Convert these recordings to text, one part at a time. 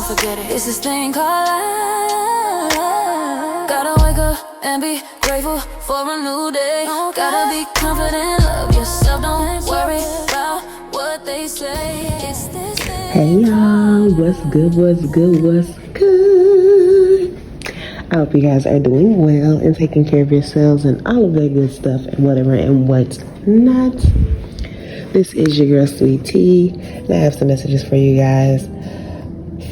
don't forget it. It's this thing called life. Gotta wake up and be grateful for a new day. Gotta be confident, love yourself, don't worry about what they say. It's this thing. Hey y'all, what's good, what's good, what's good? I hope you guys are doing well and taking care of yourselves and all of that good stuff and whatever and what's not. This is your girl Sweet T, and I have some messages for you guys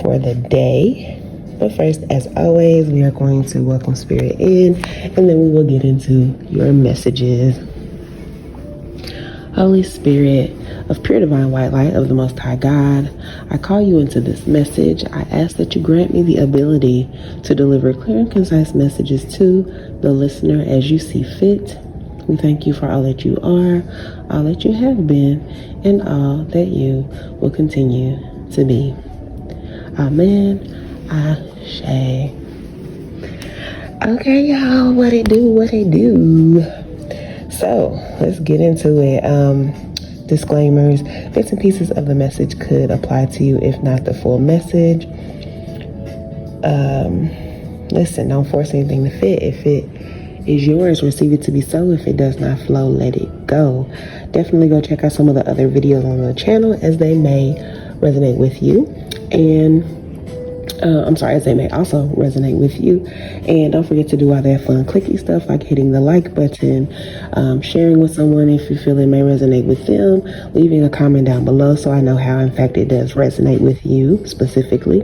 for the day. But first, as always, we are going to welcome Spirit in, and then we will get into your messages. Holy Spirit of pure divine white light of the Most High God, I call you into this message. I ask that you grant me the ability to deliver clear and concise messages to the listener as you see fit. We thank you for all that you are, all that you have been, and all that you will continue to be. Amen. Ashe. Okay, y'all, what it do? So, let's get into it. Disclaimers. Bits and pieces of the message could apply to you, if not the full message. Listen, don't force anything to fit. If it is yours, receive it to be so. If it does not flow, let it go. Definitely go check out some of the other videos on the channel as they may resonate with you. And as they may also resonate with you. And don't forget to do all that fun clicky stuff like hitting the like button, sharing with someone if you feel it may resonate with them, leaving a comment down below so I know how in fact it does resonate with you specifically.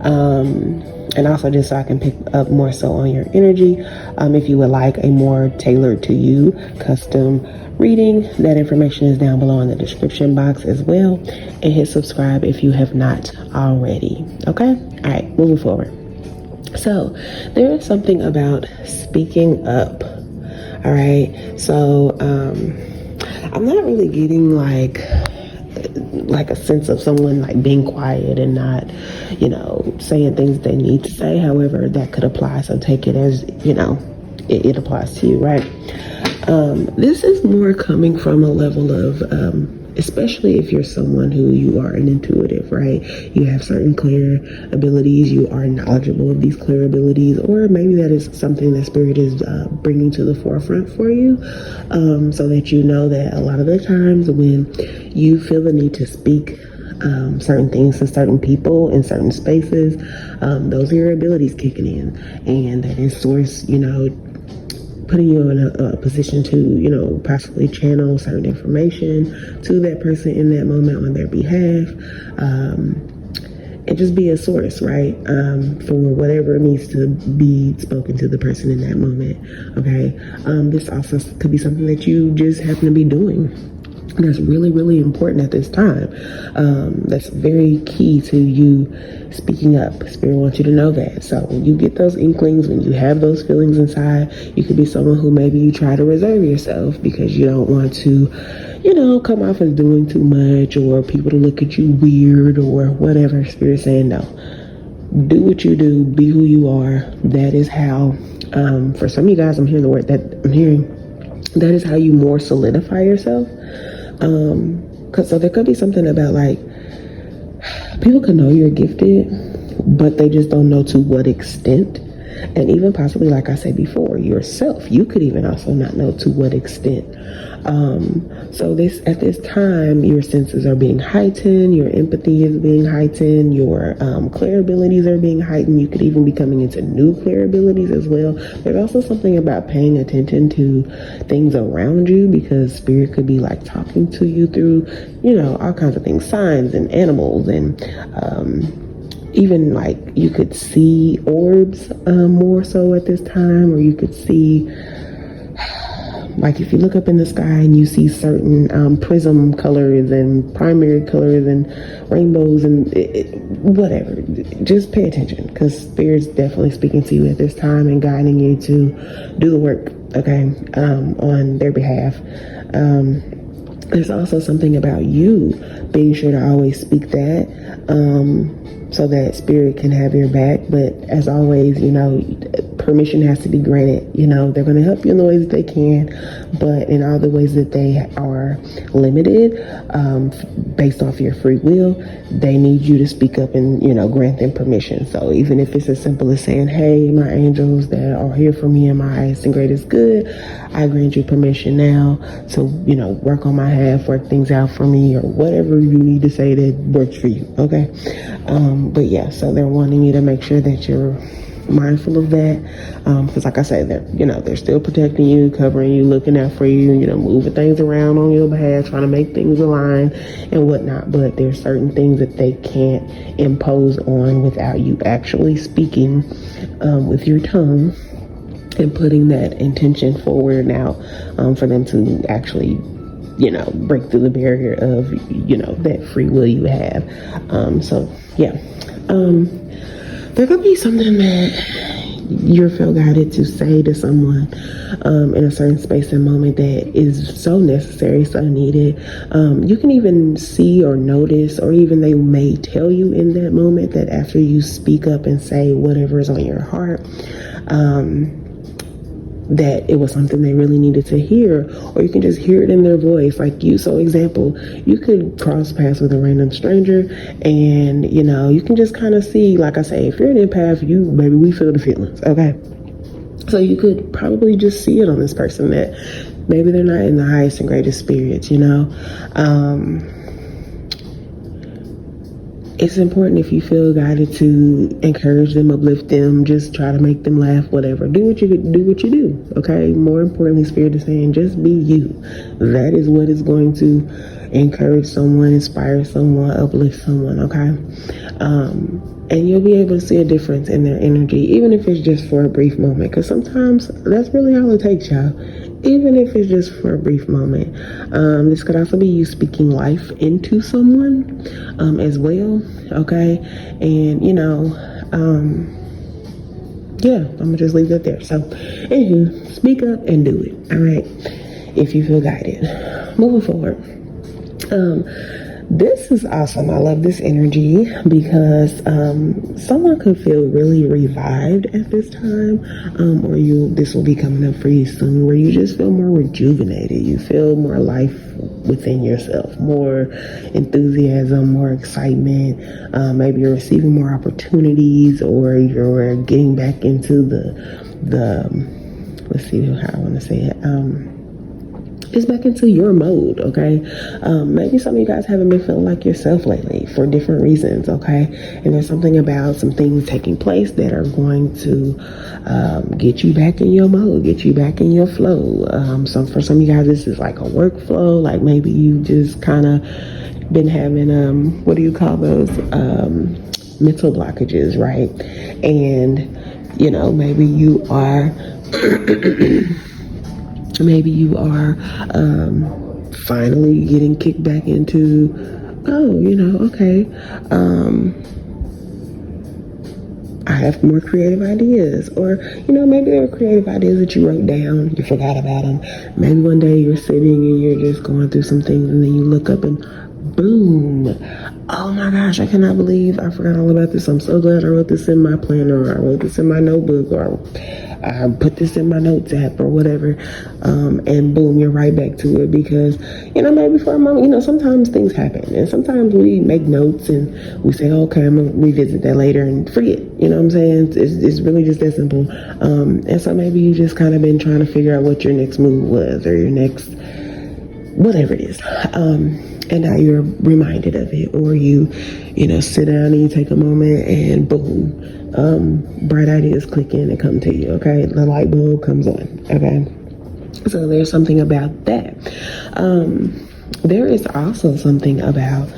And also just so I can pick up more so on your energy. If you would like a more tailored to you custom reading, that information is down below in the description box as well. And hit subscribe if you have not already. Okay? All right, moving forward. So there is something about speaking up. All right. So I'm not really getting like a sense of someone like being quiet and not, saying things they need to say. However, that could apply. So take it as, it applies to you, right? This is more coming from a level of, especially if you're someone who you are an intuitive, right? You have certain clear abilities, you are knowledgeable of these clear abilities, or maybe that is something that Spirit is bringing to the forefront for you, so that you know that a lot of the times when you feel the need to speak certain things to certain people in certain spaces, those are your abilities kicking in, and that is source, putting you in a position to, possibly channel certain information to that person in that moment on their behalf, and just be a source, right, for whatever needs to be spoken to the person in that moment, okay? This also could be something that you just happen to be doing. That's really, really important at this time. That's very key to you speaking up. Spirit wants you to know that. So when you get those inklings, when you have those feelings inside, you could be someone who maybe you try to reserve yourself because you don't want to, come off as doing too much or people to look at you weird or whatever. Spirit's saying no. Do what you do. Be who you are. That is how, for some of you guys, I'm hearing the word that I'm hearing, that is how you more solidify yourself. So there could be something about like, people can know you're gifted, but they just don't know to what extent. And even possibly, like I said before, yourself, you could even also not know to what extent. So at this time, your senses are being heightened, your empathy is being heightened, your clear abilities are being heightened. You could even be coming into new clear abilities as well. There's also something about paying attention to things around you, because Spirit could be like talking to you through, all kinds of things, signs and animals, and even like you could see orbs more so at this time, or you could see, like if you look up in the sky and you see certain prism colors and primary colors and rainbows and whatever, just pay attention, because Spirit's definitely speaking to you at this time and guiding you to do the work, okay, on their behalf. There's also something about you being sure to always speak that, so that Spirit can have your back. But as always, permission has to be granted. You know, they're going to help you in the ways that they can, but in all the ways that they are limited, based off your free will, they need you to speak up and, you know, grant them permission. So even if it's as simple as saying, hey, my angels that are here for me in my highest and greatest good, I grant you permission now to, you know, work on my half, work things out for me, or whatever you need to say that works for you. Okay. But yeah, so they're wanting you to make sure that you're mindful of that, because like I said, they're still protecting you, covering you, looking out for you, you know, moving things around on your behalf, trying to make things align and whatnot. But there's certain things that they can't impose on without you actually speaking with your tongue and putting that intention forward now, for them to actually, you know, break through the barrier of, you know, that free will you have. So yeah, there could be something that you feel guided to say to someone in a certain space and moment that is so necessary, so needed. You can even see or notice, or even they may tell you in that moment that after you speak up and say whatever is on your heart, that it was something they really needed to hear, or you can just hear it in their voice. Like you, so example, you could cross paths with a random stranger and, you know, you can just kind of see, like I say, if you're an empath, maybe we feel the feelings, okay? So you could probably just see it on this person that maybe they're not in the highest and greatest spirits, you know? It's important, if you feel guided, to encourage them, uplift them, just try to make them laugh, whatever. Do what you do, okay? More importantly, Spirit is saying, just be you. That is what is going to encourage someone, inspire someone, uplift someone, okay? And you'll be able to see a difference in their energy, even if it's just for a brief moment, because sometimes that's really all it takes, y'all. Even if it's just for a brief moment. This could also be you speaking life into someone as well, okay? And, you know, yeah, I'm going to just leave that there. So, anywho, speak up and do it, all right? If you feel guided. Moving forward. This is awesome. I love this energy because someone could feel really revived at this time, or this will be coming up for you soon, where you just feel more rejuvenated. You feel more life within yourself, more enthusiasm, more excitement. Maybe you're receiving more opportunities, or you're getting back into the let's see how I want to say it. It's back into your mode, okay? Maybe some of you guys haven't been feeling like yourself lately for different reasons, okay? And there's something about some things taking place that are going to get you back in your mode, get you back in your flow. So for some of you guys, this is like a workflow. Like maybe you just kind of been having, what do you call those? Mental blockages, right? And, you know, maybe you are... Maybe you are finally getting kicked back into, oh, you know, okay, I have more creative ideas. Or, you know, maybe there were creative ideas that you wrote down, you forgot about them. Maybe one day you're sitting and you're just going through some things, and then you look up and boom, oh my gosh, I cannot believe I forgot all about this. I'm so glad I wrote this in my planner, or I wrote this in my notebook, or I put this in my notes app, or whatever, and boom, you're right back to it. Because, you know, maybe for a moment, you know, sometimes things happen, and sometimes we make notes and we say, okay, I'm gonna revisit that later, and forget. You know what I'm saying? It's really just that simple. And so maybe you just kind of been trying to figure out what your next move was, or your next whatever it is. And now you're reminded of it, or you know, sit down and you take a moment and boom, bright ideas click in and come to you, okay? The light bulb comes on, okay? So there's something about that. There is also something about,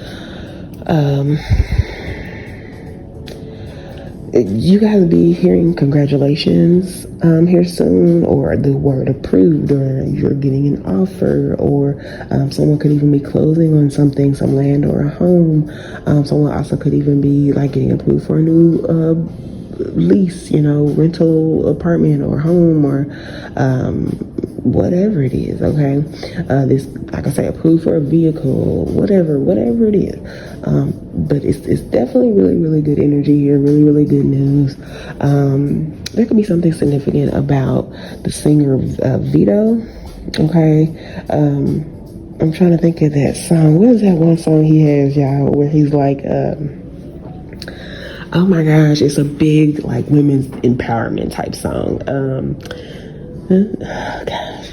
you guys be hearing congratulations here soon, or the word approved, or you're getting an offer, or someone could even be closing on something, some land or a home. Someone also could even be like getting approved for a new lease, you know, rental apartment or home, or whatever it is, okay? This, like I say, approved for a vehicle, whatever it is. but it's definitely really, really good energy here, really, really good news. There could be something significant about the singer Vito, okay? I'm trying to think of that song. What is that one song he has, y'all, where he's like, oh my gosh, it's a big, like, women's empowerment type song. Oh gosh.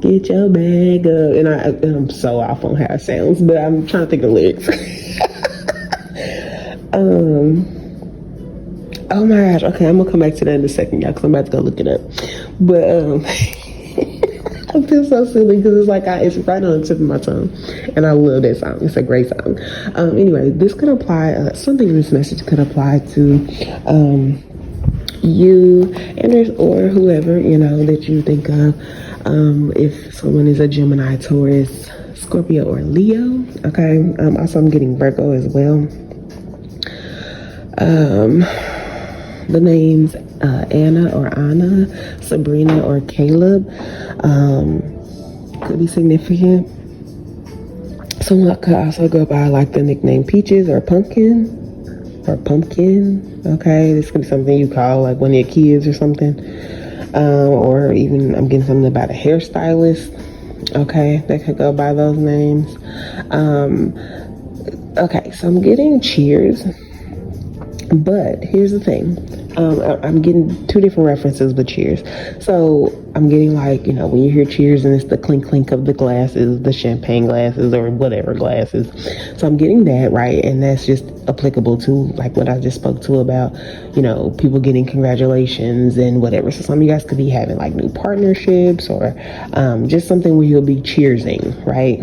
Get your bag up. And I'm so off on how it sounds, but I'm trying to think of lyrics. Oh my gosh. Okay, I'm gonna come back to that in a second, y'all, because I'm about to go look it up. But I feel so silly because it's like it's right on the tip of my tongue, and I love that song. It's a great song. Anyway, this could apply. Something in this message could apply to you and or whoever that you think of. If someone is a Gemini, Taurus, Scorpio, or Leo. Okay. Also, I'm getting Virgo as well. The names Anna or Anna, Sabrina or Caleb could be significant. Someone could also go by like the nickname Peaches or Pumpkin. Okay, this could be something you call like one of your kids or something. Or even I'm getting something about a hairstylist. Okay, that could go by those names. Okay, so I'm getting Cheers. But here's the thing. I'm getting two different references with Cheers. So I'm getting like, when you hear Cheers and it's the clink clink of the glasses, the champagne glasses or whatever glasses. So I'm getting that, right? And that's just applicable to like what I just spoke to about, people getting congratulations and whatever. So some of you guys could be having like new partnerships or just something where you'll be cheersing, right?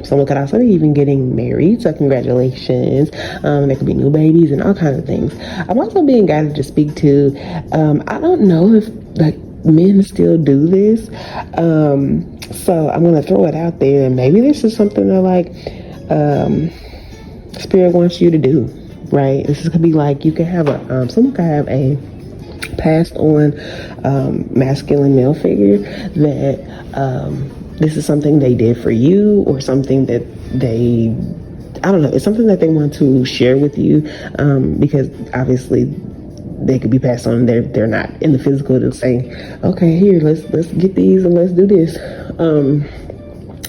Someone could also be even getting married. So congratulations. There could be new babies and all kinds of things. I'm also being guided to speak to, I don't know if like men still do this. So I'm going to throw it out there, and maybe this is something that like, Spirit wants you to do, right? This could be like, you can have someone could have a passed on, masculine male figure that, this is something they did for you or something that I don't know, it's something that they want to share with you, because obviously they could be passed on. They're not in the physical to say, okay, here, let's get these and let's do this.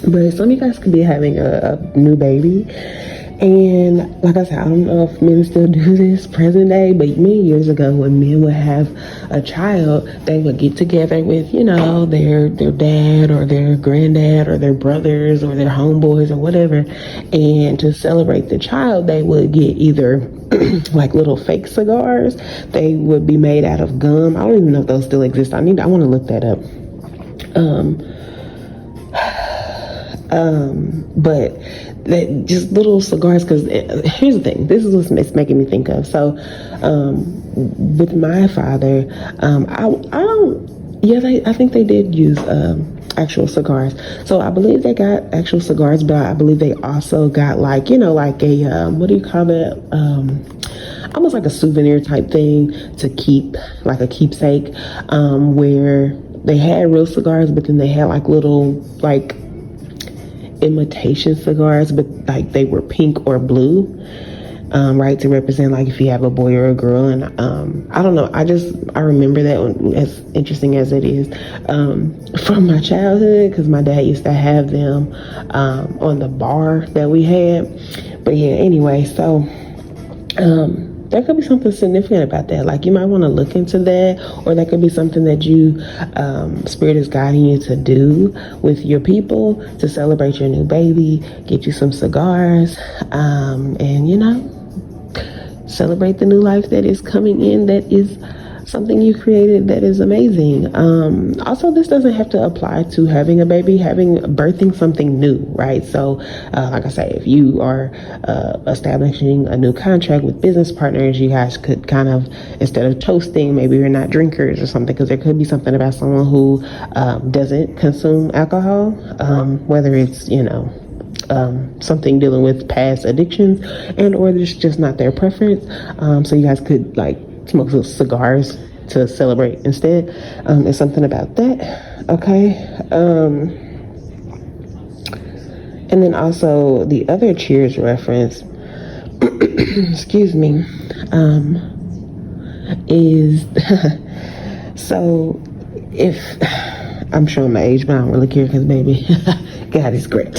But some of you guys could be having a new baby. And like I said, I don't know if men still do this present day, but many years ago when men would have a child, they would get together with, their dad or their granddad or their brothers or their homeboys or whatever. And to celebrate the child, they would get either like little fake cigars. They would be made out of gum. I don't even know if those still exist. I want to look that up. But that just little cigars, because here's the thing, this is what it's making me think of. So with my father, I think they did use actual cigars. So I believe they got actual cigars, but I believe they also got like like a what do you call that, almost like a souvenir type thing to keep, like a keepsake, where they had real cigars, but then they had like little like imitation cigars, but like they were pink or blue, right, to represent like if you have a boy or a girl. And I don't know, I remember that one, as interesting as it is, from my childhood, because my dad used to have them on the bar that we had. But yeah, anyway, so there could be something significant about that. Like you might want to look into that, or that could be something that you, Spirit is guiding you to do with your people to celebrate your new baby, get you some cigars, and celebrate the new life that is coming in, that is something you created that is amazing. Also, this doesn't have to apply to having a baby, birthing something new, right? So, like I say, if you are establishing a new contract with business partners, you guys could kind of, instead of toasting, maybe you're not drinkers or something, because there could be something about someone who doesn't consume alcohol, whether it's, something dealing with past addictions, and or it's just not their preference. So you guys could like smoke some cigars to celebrate instead. There's something about that. Okay. And then also the other Cheers reference, excuse me, is so if I'm showing my age, but I don't really care because baby, God is great.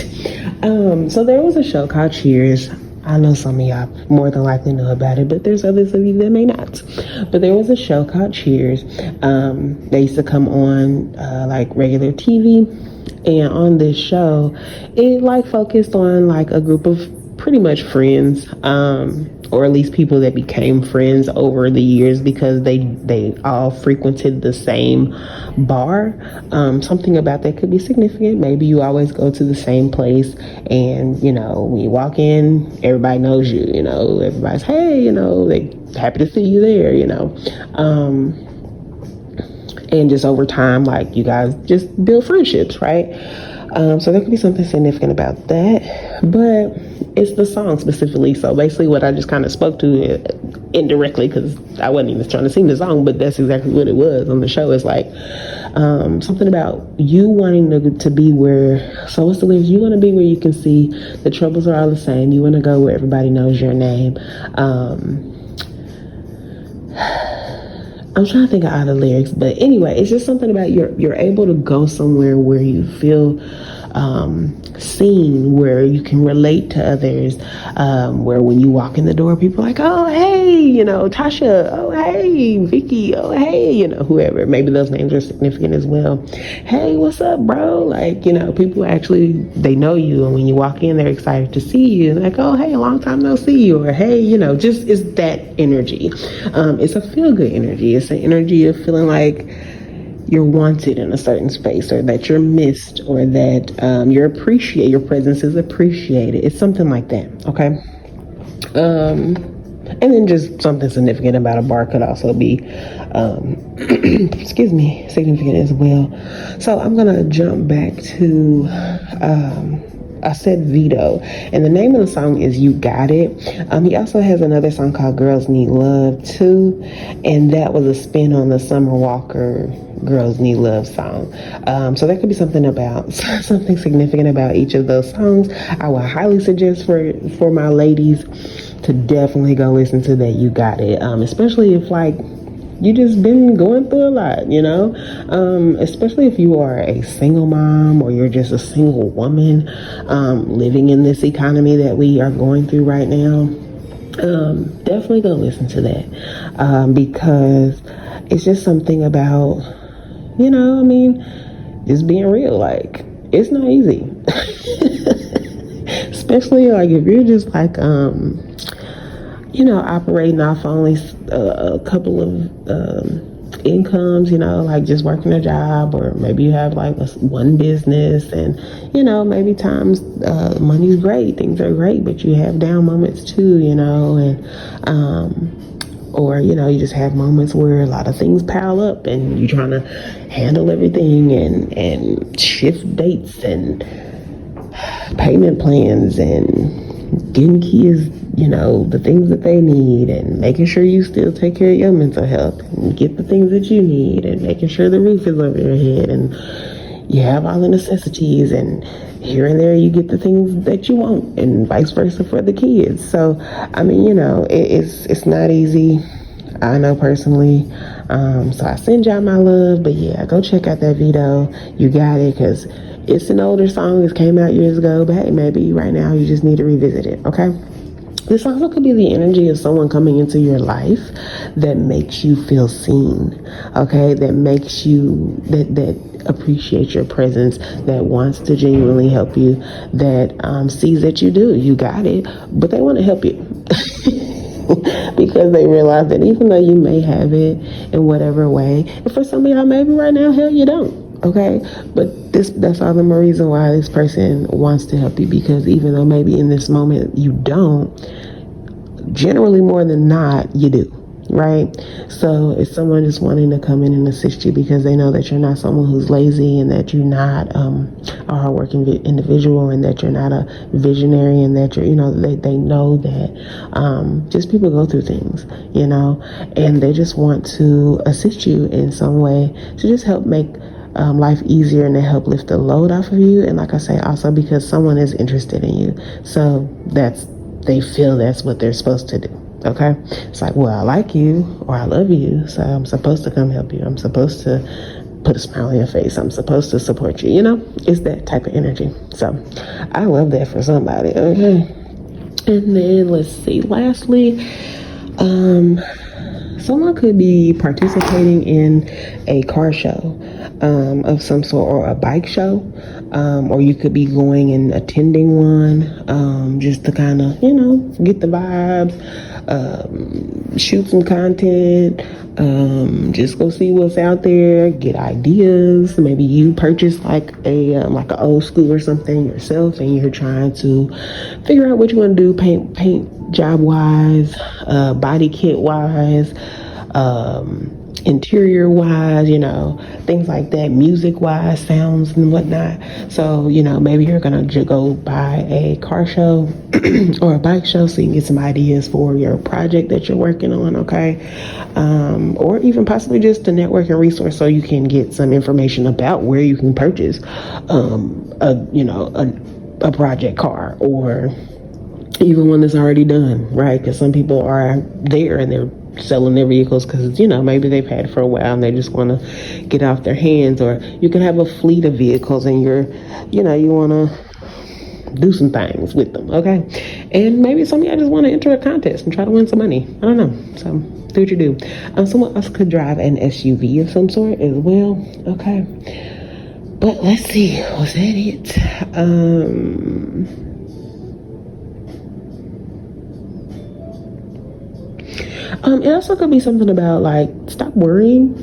So there was a show called Cheers. I know some of y'all more than likely know about it, but there's others of you that may not. But there was a show called Cheers. They used to come on like regular TV, and on this show, it like focused on like a group of pretty much friends, or at least people that became friends over the years because they all frequented the same bar. Something about that could be significant. Maybe you always go to the same place, and you know, when you walk in, everybody knows you. You know, everybody's, hey, you know, they happy to see you there. You know, and just over time, like you guys just build friendships, right? So there could be something significant about that, but it's the song specifically. So basically what I just kind of spoke to indirectly, because I wasn't even trying to sing the song, but that's exactly what it was on the show. It's like something about you wanting to be where, so what's the lyrics? You want to be where you can see the troubles are all the same. You want to go where everybody knows your name. I'm trying to think of all the lyrics, but anyway, it's just something about you're able to go somewhere where you feel seen, where you can relate to others, where when you walk in the door, people are like, oh, hey, you know, Tasha, oh, hey, Vicky, oh, hey, you know, whoever. Maybe those names are significant as well. Hey, what's up, bro? Like, you know, people actually, they know you, and when you walk in, they're excited to see you. Like, oh, hey, a long time no see you, or hey, you know, just it's that energy. It's a feel-good energy. It's an energy of feeling like you're wanted in a certain space, or that you're missed, or that your presence is appreciated. It's something like that, okay? And then just something significant about a bar could also be, excuse me, significant as well. So I'm gonna jump back to, I said Vito, and the name of the song is You Got It. He also has another song called Girls Need Love too, and that was a spin on the Summer Walker Girls Need Love song. So there could be something significant about each of those songs. I would highly suggest for my ladies to definitely go listen to that You Got It, especially if like you just been going through a lot, you know, especially if you are a single mom, or you're just a single woman living in this economy that we are going through right now. Definitely go listen to that, because it's just something about, you know, I mean, just being real. Like, it's not easy. Especially like if you're just like you know, operating off only a couple of incomes, you know, like just working a job, or maybe you have like one business, and you know, maybe times money's great, things are great, but you have down moments too, you know, and or you know, you just have moments where a lot of things pile up, and you're trying to handle everything, and shift dates, and payment plans, and getting kids, you know, the things that they need, and making sure you still take care of your mental health, and get the things that you need, and making sure the roof is over your head, and you have all the necessities, and here and there you get the things that you want, and vice versa for the kids. So I mean, you know, it's not easy, I know personally. So I send y'all my love, but yeah, go check out that video, You Got It, because it's an older song. It came out years ago, but hey, maybe right now you just need to revisit it, okay? This also could be the energy of someone coming into your life that makes you feel seen, okay? That makes you, that appreciates your presence, that wants to genuinely help you, that sees that you got it, but they want to help you. Because they realize that even though you may have it in whatever way, and for some of y'all maybe right now, hell, you don't. Okay, but that's all the more reason why this person wants to help you, because even though maybe in this moment you don't, generally more than not you do, right? So it's someone just wanting to come in and assist you because they know that you're not someone who's lazy, and that you're not a hardworking individual, and that you're not a visionary, and that you're, you know, they know that just people go through things, you know, and they just want to assist you in some way to just help make life easier and to help lift the load off of you. And like I say, also because someone is interested in you. So they feel that's what they're supposed to do. Okay. It's like, well, I like you or I love you, so I'm supposed to come help you. I'm supposed to put a smile on your face. I'm supposed to support you. You know, it's that type of energy. So I love that for somebody. Okay. And then let's see. Lastly, someone could be participating in a car show of some sort, or a bike show, or you could be going and attending one, just to kind of, you know, get the vibes, shoot some content, just go see what's out there, get ideas. Maybe you purchase like an old school or something yourself, and you're trying to figure out what you want to do, paint job wise, body kit wise, interior wise, you know, things like that, music wise, sounds and whatnot. So, you know, maybe you're gonna go buy a car show or a bike show so you can get some ideas for your project that you're working on. Okay. Or even possibly just to network and resource so you can get some information about where you can purchase a project car, or even one that's already done, right? Because some people are there and they're selling their vehicles because, you know, maybe they've had it for a while and they just want to get off their hands. Or you can have a fleet of vehicles and you want to do some things with them. Okay. And maybe some of y'all just want to enter a contest and try to win some money. I don't know. So do what you do. Someone else could drive an SUV of some sort as well. Okay. But let's see. Was that it? It also could be something about like, stop worrying,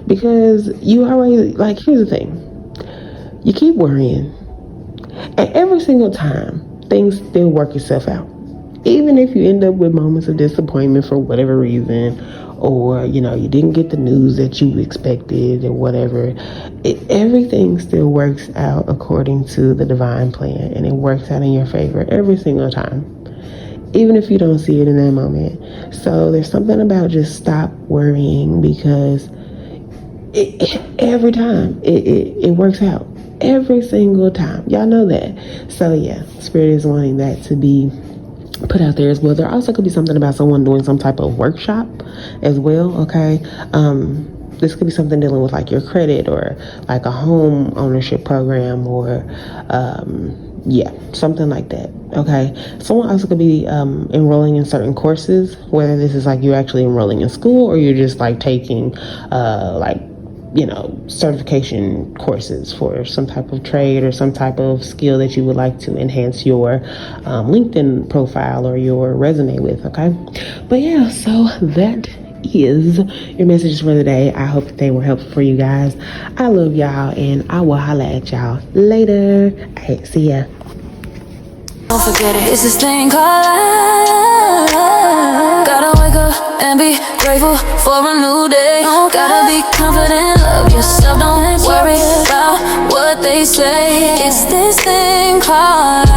because you already, like, here's the thing, you keep worrying and every single time things still work itself out, even if you end up with moments of disappointment for whatever reason, or, you know, you didn't get the news that you expected or whatever. Everything still works out according to the divine plan, and it works out in your favor every single time, even if you don't see it in that moment. So there's something about just stop worrying, because every time it works out, every single time. Y'all know that. So yeah, Spirit is wanting that to be put out there as well. There also could be something about someone doing some type of workshop as well. Okay. This could be something dealing with like your credit, or like a home ownership program, or something like that. Okay. Someone also could be enrolling in certain courses, whether this is like you're actually enrolling in school, or you're just like taking certification courses for some type of trade or some type of skill that you would like to enhance your LinkedIn profile or your resume with. Okay. But yeah, so that is your messages for the day. I hope that they were helpful for you guys. I love y'all, and I will holla at y'all later. All right, see ya. Don't forget it. It's this thing called life. Gotta wake up and be grateful for a new day. Gotta be confident, love yourself. Don't worry about what they say. It's this thing called